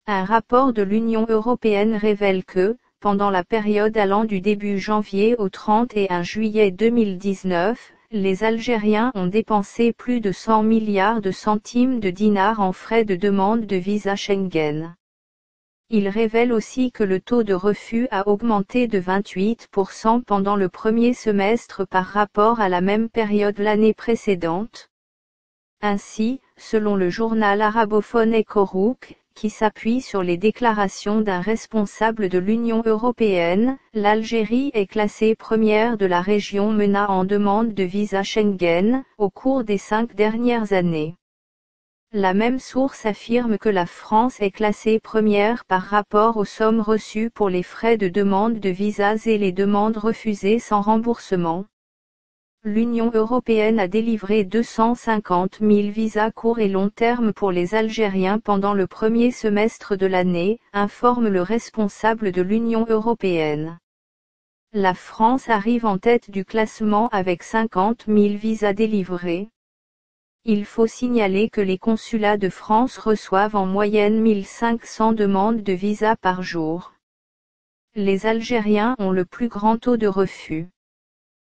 Un rapport de l'Union européenne révèle que, pendant la période allant du début janvier au 31 juillet 2019, les Algériens ont dépensé plus de 100 milliards de centimes de dinars en frais de demande de visa Schengen. Il révèle aussi que le taux de refus a augmenté de 28% pendant le premier semestre par rapport à la même période l'année précédente. Ainsi, selon le journal arabophone Echorouq, qui s'appuie sur les déclarations d'un responsable de l'Union européenne, l'Algérie est classée première de la région MENA en demande de visa Schengen, au cours des 5 dernières années. La même source affirme que la France est classée première par rapport aux sommes reçues pour les frais de demande de visas et les demandes refusées sans remboursement. L'Union européenne a délivré 250 000 visas court et long terme pour les Algériens pendant le premier semestre de l'année, informe le responsable de l'Union européenne. La France arrive en tête du classement avec 50 000 visas délivrés. Il faut signaler que les consulats de France reçoivent en moyenne 1500 demandes de visa par jour. Les Algériens ont le plus grand taux de refus.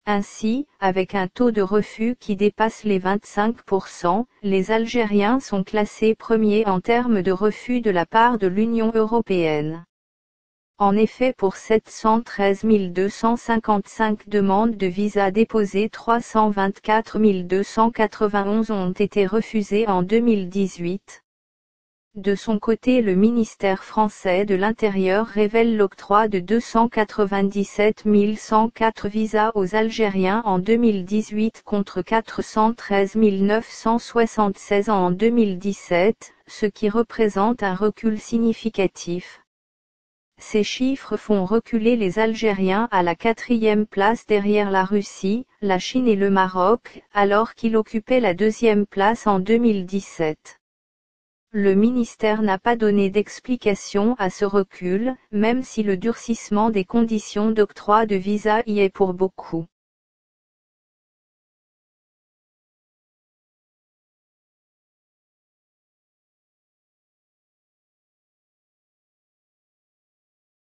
Ainsi, avec un taux de refus qui dépasse les 25%, les Algériens sont classés premiers en termes de refus de la part de l'Union européenne. En effet, pour 713 255 demandes de visa déposées, 324 291 ont été refusées en 2018. De son côté, le ministère français de l'Intérieur révèle l'octroi de 297 104 visas aux Algériens en 2018 contre 413 976 en 2017, ce qui représente un recul significatif. Ces chiffres font reculer les Algériens à la 4e place derrière la Russie, la Chine et le Maroc, alors qu'ils occupaient la 2e place en 2017. Le ministère n'a pas donné d'explication à ce recul, même si le durcissement des conditions d'octroi de visa y est pour beaucoup.